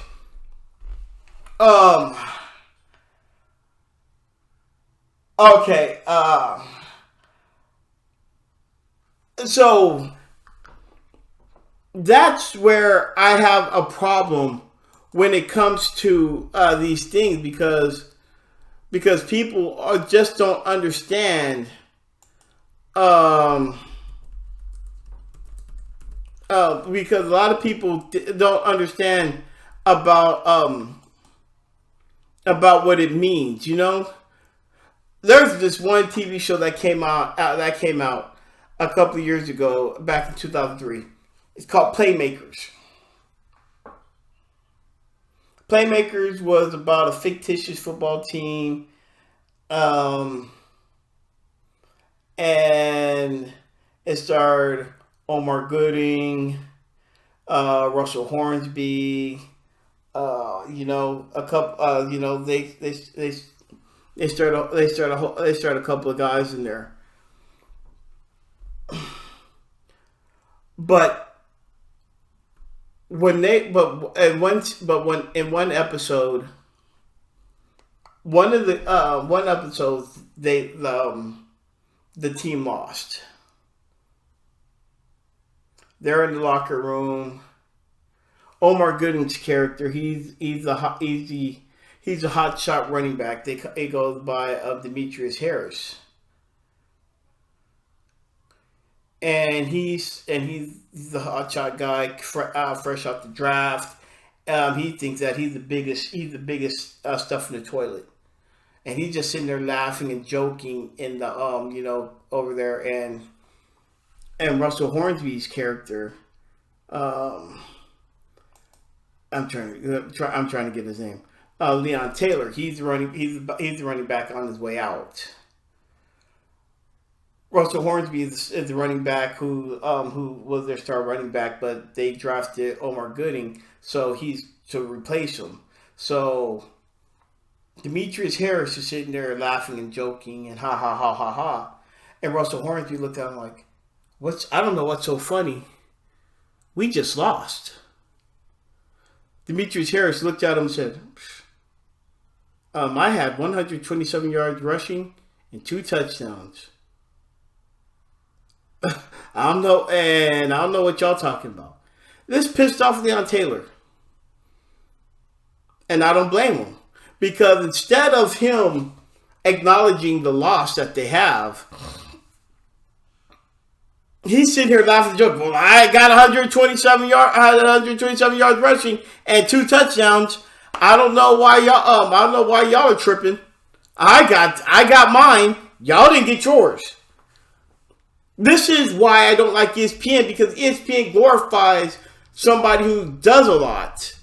Okay. So that's where I have a problem when it comes to these things, because people just don't understand. Because a lot of people don't understand about what it means. You know, there's this one TV show that came out a couple of years ago, back in 2003. It's called Playmakers. Playmakers was about a fictitious football team. And it starred Omar Gooding, Russell Hornsby, a couple, they started a couple of guys in there. But in one episode, the team lost. They're in the locker room. Omar Gooding's character, he's a hot shot running back. He goes by Demetrius Harris. And he's the hotshot guy, fresh off the draft. He thinks that he's the biggest stuff in the toilet, and he's just sitting there laughing and joking in the over there. And Russell Hornsby's character, I'm trying to get his name. Leon Taylor. He's the running back on his way out. Russell Hornsby is the running back who was their star running back, but they drafted Omar Gooding, so he's to replace him. So Demetrius Harris is sitting there laughing and joking and ha ha ha ha ha, and Russell Hornsby looked at him like, "What's? I don't know what's so funny. We just lost." Demetrius Harris looked at him and said, "I had 127 yards rushing and 2 touchdowns." I don't know, and I don't know what y'all talking about. This pissed off Leon Taylor, and I don't blame him because instead of him acknowledging the loss that they have, he's sitting here laughing and joking. Well, I got 127 yards. I had 127 yards rushing and 2 touchdowns. I don't know why y'all. I don't know why y'all are tripping. I got mine. Y'all didn't get yours. This is why I don't like ESPN, because ESPN glorifies somebody who does a lot.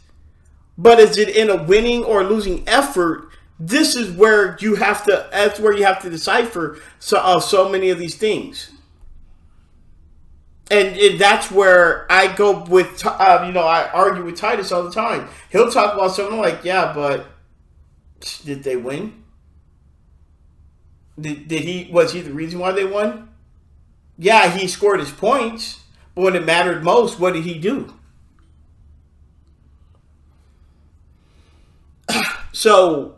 But is it in a winning or losing effort? This is where you have to. That's where you have to decipher so many of these things. And that's where I go with. I argue with Titus all the time. He'll talk about something like, "Yeah, but did they win? Was he the reason why they won? Yeah, he scored his points, but when it mattered most, what did he do?" So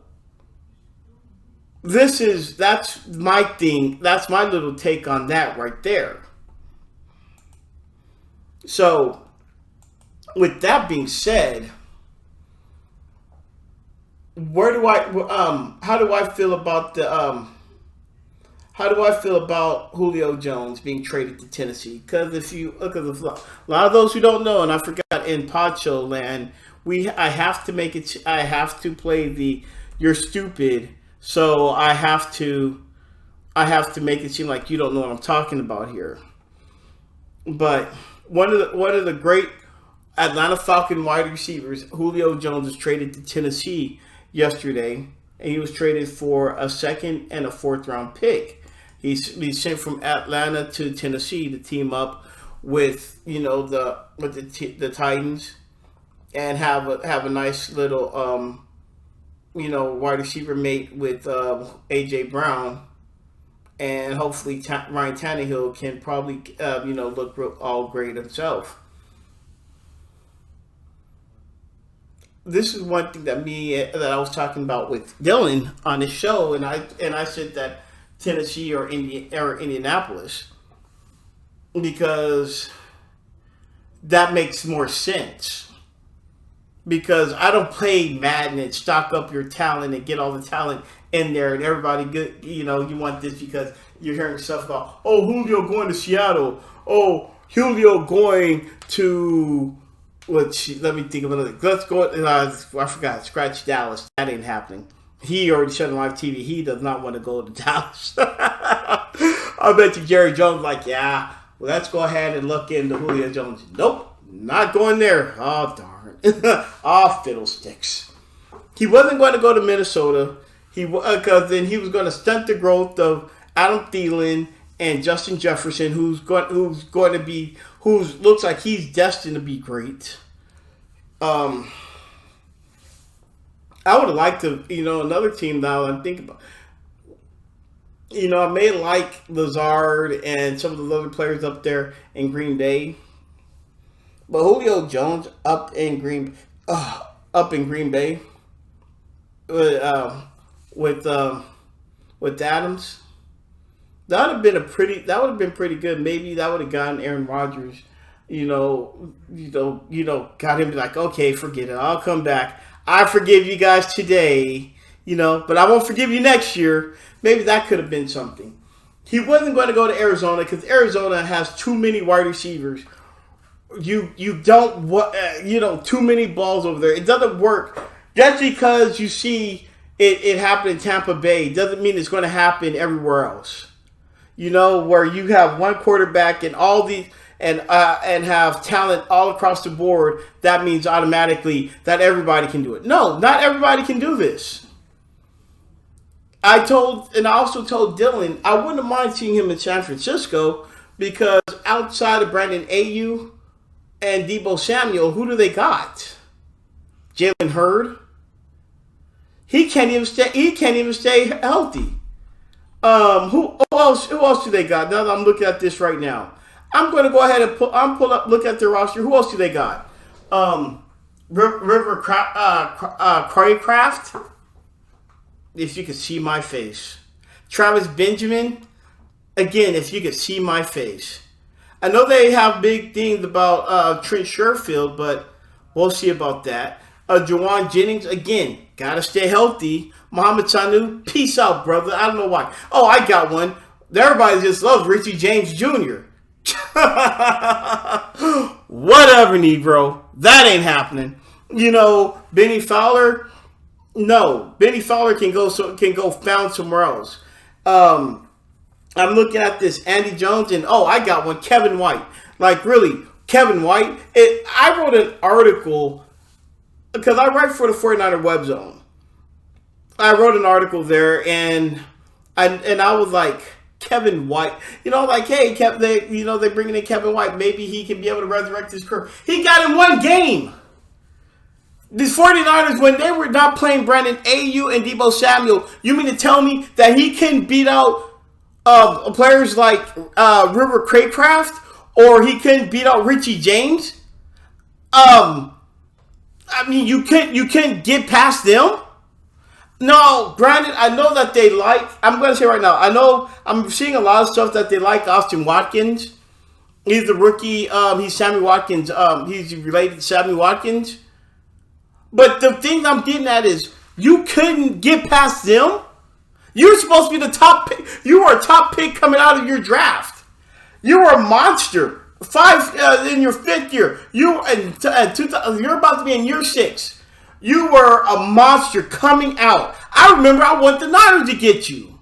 that's my thing. That's my little take on that right there. So with that being said, how do I feel about how do I feel about Julio Jones being traded to Tennessee? Because if you look at a lot of those who don't know, and I forgot in Podcho land, I have to make it. I have to play the "you're stupid," so I have to make it seem like you don't know what I'm talking about here. But one of the great Atlanta Falcon wide receivers, Julio Jones, was traded to Tennessee yesterday, and he was traded for a 2nd and a 4th round pick. He's sent from Atlanta to Tennessee to team up with the Titans and have a nice little wide receiver mate with AJ Brown, and hopefully Ryan Tannehill can probably look all great himself. This is one thing that I was talking about with Dylan on his show, and I said that Tennessee or Indianapolis, because that makes more sense. Because I don't play Madden and stock up your talent and get all the talent in there and everybody good. You want this because you're hearing stuff about, oh, Julio going to Seattle. Oh, Julio going to let me think of another. Let's go. I forgot. Scratch Dallas. That ain't happening. He already shut on live TV. He does not want to go to Dallas. I bet you Jerry Jones like, yeah, well, let's go ahead and look into Julio Jones. Nope, not going there. Oh, darn. Oh, fiddlesticks. He wasn't going to go to Minnesota. Because then he was going to stunt the growth of Adam Thielen and Justin Jefferson, who looks like he's destined to be great. I would have liked to, another team now I'm thinking about. I may like Lazard and some of the other players up there in Green Bay. But Julio Jones up in Green Bay with Adams, that would have been pretty good. Maybe that would have gotten Aaron Rodgers, got him to be like, okay, forget it. I'll come back. I forgive you guys today, but I won't forgive you next year. Maybe that could have been something. He wasn't going to go to Arizona because Arizona has too many wide receivers. You don't too many balls over there. It doesn't work. Just because you see it happen in Tampa Bay doesn't mean it's going to happen everywhere else. Where you have one quarterback and all these and have talent all across the board, that means automatically that everybody can do it. No, not everybody can do this. I also told Dylan I wouldn't mind seeing him in San Francisco because outside of Brandon Ayuk and Deebo Samuel, who do they got? Jalen Hurd. He can't even stay. He can't even stay healthy. Who else? Who else do they got? Now that I'm looking at this right now, I'm going to go ahead and pull up. Look at their roster. Who else do they got? Craycraft. If you could see my face. Travis Benjamin. Again, if you could see my face. I know they have big things about Trent Sherfield, but we'll see about that. Jawan Jennings, again, gotta stay healthy. Mohamed Sanu, peace out, brother. I don't know why. Oh, I got one. Everybody just loves Richie James Jr. Whatever, Negro. That ain't happening. You know, Benny Fowler. No, Benny Fowler can go found somewhere else. I'm looking at this Andy Jones and I got one. Kevin White. Like really, Kevin White. I wrote an article because I write for the 49er Web Zone. I wrote an article there and I was like, Kevin White, like, hey, they're bringing in Kevin White. Maybe he can be able to resurrect his career. He got in one game. These 49ers, when they were not playing Brandon Ayuk and Deebo Samuel, you mean to tell me that he can beat out players like River Craycraft, or he can beat out Richie James? I mean, you can't get past them. No, granted, I know that they like. I'm going to say right now, I know I'm seeing a lot of stuff that they like Austin Watkins. He's the rookie. He's Sammy Watkins. He's related to Sammy Watkins. But the thing I'm getting at is you couldn't get past them. You're supposed to be the top pick. You were a top pick coming out of your draft. You were a monster. In your fifth year. You're about to be in year 6. You were a monster coming out. I remember I want the Niners to get you.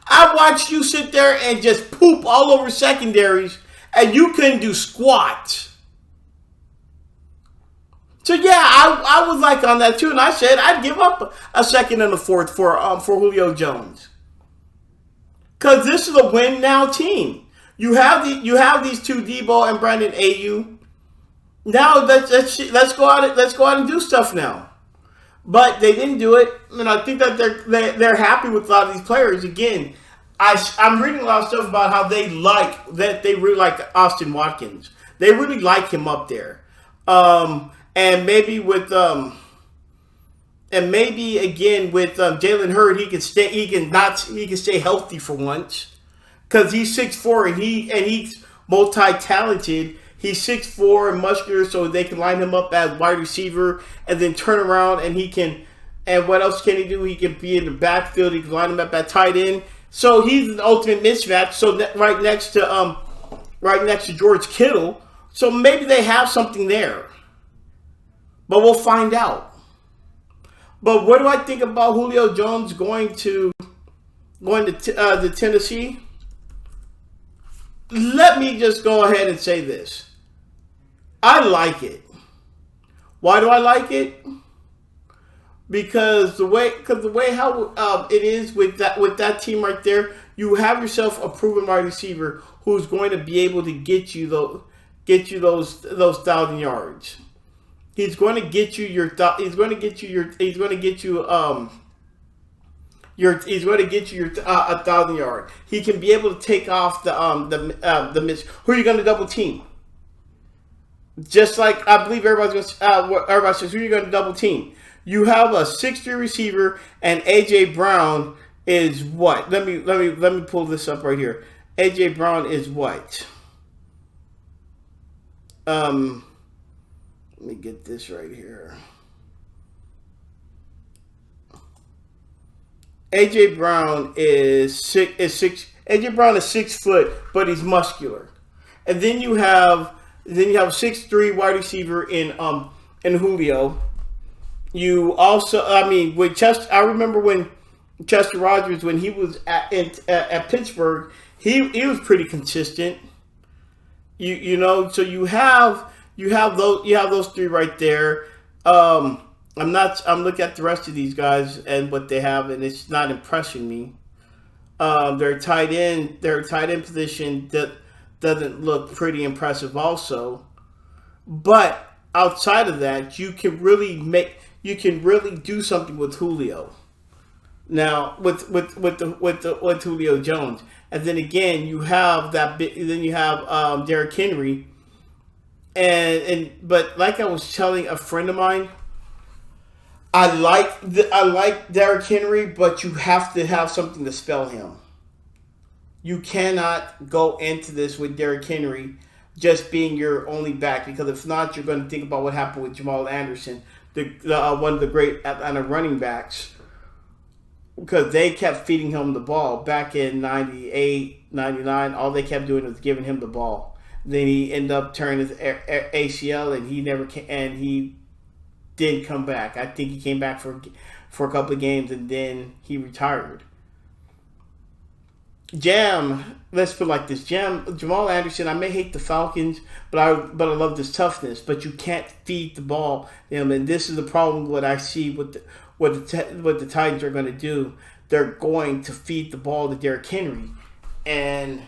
I watched you sit there and just poop all over secondaries, and you couldn't do squat. So yeah, I was like on that too, and I said I'd give up a second and a fourth for Julio Jones, because this is a win now team. You have these two, Deebo and Brandon Ayuk. Now let's go out and do stuff now. But they didn't do it, and I think that they're happy with a lot of these players. Again, I'm reading a lot of stuff about how they really like Austin Watkins. They really like him up there. And maybe again with Jalen Hurd, he can stay healthy for once, because he's 6'4" and he's multi-talented. He's 6'4" and muscular, so they can line him up as wide receiver and then turn around and he can. And what else can he do? He can be in the backfield. He can line him up at tight end. So he's the ultimate mismatch. So right next to George Kittle. So maybe they have something there. But we'll find out. But what do I think about Julio Jones going to Tennessee? Let me just go ahead and say this. I like it. Why do I like it? Because the way how it is with that team right there, you have yourself a proven wide receiver who's going to be able to get you those 1,000 yards. He's going to get you your 1,000 yards. He can be able to take off the miss. Who are you going to double team? Just like I believe everybody says, who are you going to double team? You have a 6'3" receiver, and AJ Brown is what? Let me pull this up right here. AJ Brown is what? Let me get this right here. AJ Brown is 6. AJ Brown is 6 foot, but he's muscular. And then you have a 6'3" wide receiver in Julio. You also, with Chester. I remember when Chester Rogers, when he was at Pittsburgh, he was pretty consistent. So you have those 3 right there. I'm not. I'm looking at the rest of these guys and what they have, and it's not impressing me. Their tight end position that doesn't look pretty impressive, also. But outside of that, you can really do something with Julio. Now with Julio Jones, and then again you have then you have Derrick Henry, but like I was telling a friend of mine, I like Derrick Henry, but you have to have something to spell him. You cannot go into this with Derrick Henry just being your only back, because if not, you're going to think about what happened with Jamal Anderson, one of the great Atlanta running backs, because they kept feeding him the ball back in 98, 99. All they kept doing was giving him the ball. Then he ended up turning his ACL, and he didn't come back. I think he came back for a couple of games, and then he retired. Let's put it like this. Jamal Anderson, I may hate the Falcons, but I love this toughness. But you can't feed the ball them, and this is the problem. What I see with what the Titans are going to do. They're going to feed the ball to Derrick Henry, and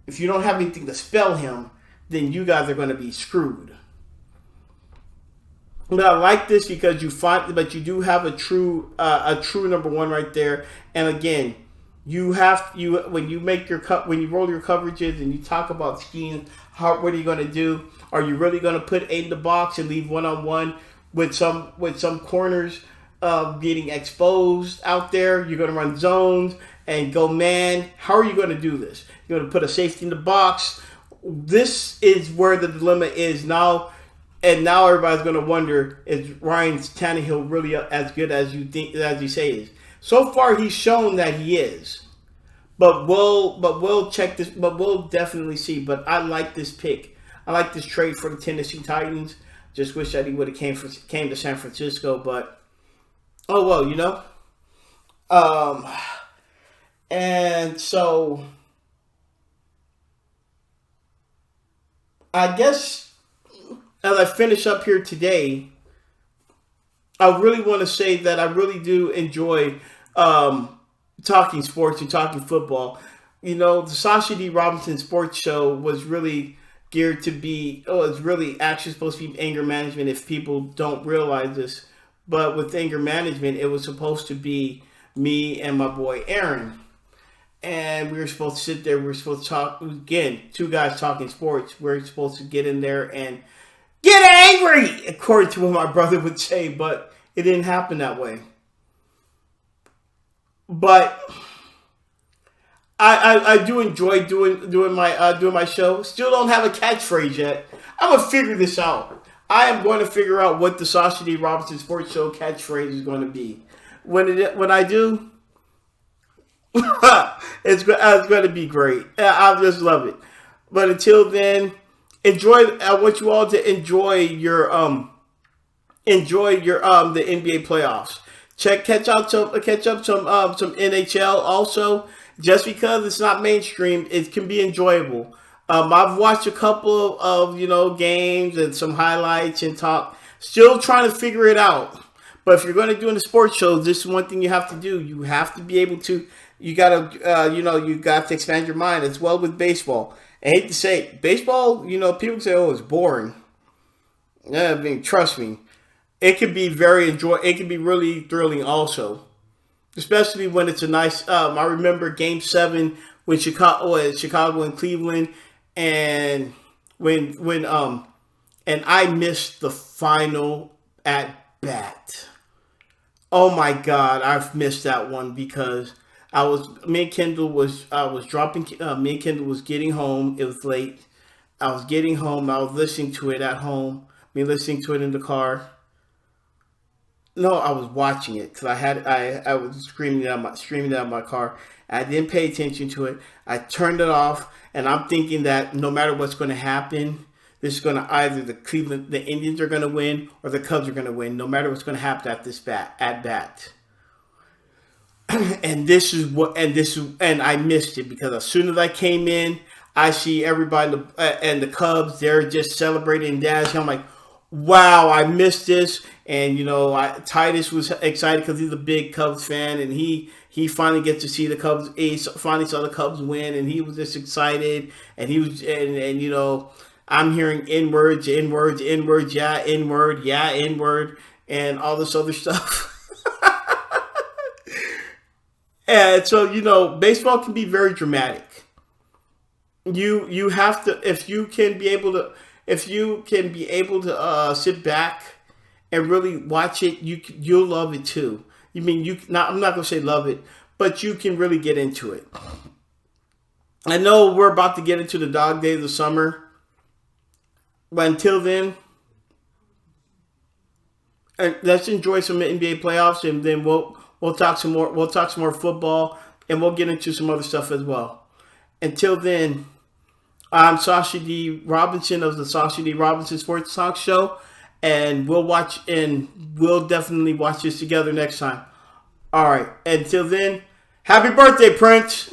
if you don't have anything to spell him, then you guys are going to be screwed. But I like this because you do have a true number one right there, and again. When you roll your coverages and you talk about schemes, what are you going to do? Are you really going to put 8 in the box and leave 1-on-1 with some corners getting exposed out there? You're going to run zones and go man. How are you going to do this? You're going to put a safety in the box. This is where the dilemma is now, and now everybody's going to wonder: is Ryan Tannehill really as good as you say he is? So far, he's shown that he is, but we'll check this. But we'll definitely see. But I like this pick. I like this trade for the Tennessee Titans. Just wish that he would have came to San Francisco, but oh well, And so, I guess as I finish up here today. I really want to say that I really do enjoy talking sports and talking football. The Sasha D. Robinson Sports Show was really geared to be, it's really actually supposed to be anger management if people don't realize this. But with anger management, it was supposed to be me and my boy Aaron. And we were supposed to sit there, we were supposed to talk, again, two guys talking sports. We were supposed to get in there and get angry, according to what my brother would say, but it didn't happen that way. But I do enjoy doing my show. Still don't have a catchphrase yet. I'm gonna figure this out. I am going to figure out what the Sasha D. Robinson Sports Show catchphrase is going to be. When I do, it's going to be great. I just love it. But until then, I want you all to enjoy your the NBA playoffs. Catch up some NHL also. Just because it's not mainstream, it can be enjoyable. I've watched a couple of games and some highlights and talk. Still trying to figure it out. But if you're going to do in the sports shows, this is one thing you have to do. You have to be able to. You gotta you got to expand your mind as well with baseball. I hate to say it, baseball. People say, "Oh, it's boring." Yeah, trust me, it can be It can be really thrilling also, especially when it's a nice. I remember Game 7 when Chicago and Cleveland, and when and I missed the final at bat. Oh my God, I've missed that one because me and Kendall was getting home. It was late. I was getting home. I was listening to it at home. Listening to it in the car. No, I was watching it because I was streaming it out of my car. I didn't pay attention to it. I turned it off, and I'm thinking that no matter what's going to happen, this is going to either the Indians are going to win or the Cubs are going to win. No matter what's going to happen at bat. And I missed it because as soon as I came in, I see everybody and the Cubs. They're just celebrating and dancing. I'm like, wow, I missed this. And Titus was excited because he's a big Cubs fan, and he finally gets to see the Cubs. He finally saw the Cubs win, and he was just excited. And he was, and I'm hearing N words, N words, N words, yeah, N word, yeah, N word, and all this other stuff. And so baseball can be very dramatic. You have to, if you can be able to sit back and really watch it, you'll love it too. You mean you not? I'm not gonna say love it, but you can really get into it. I know we're about to get into the dog days of summer, but until then, let's enjoy some NBA playoffs, and then we'll talk some more. We'll talk some more football, and we'll get into some other stuff as well. Until then, I'm Sasha D. Robinson of the Sasha D. Robinson Sports Talk Show, and we'll definitely watch this together next time. All right. Until then, happy birthday, Prince.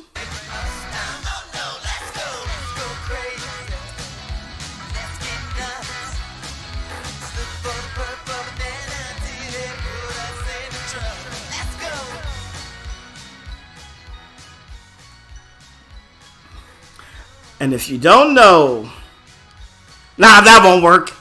And if you don't know, that won't work.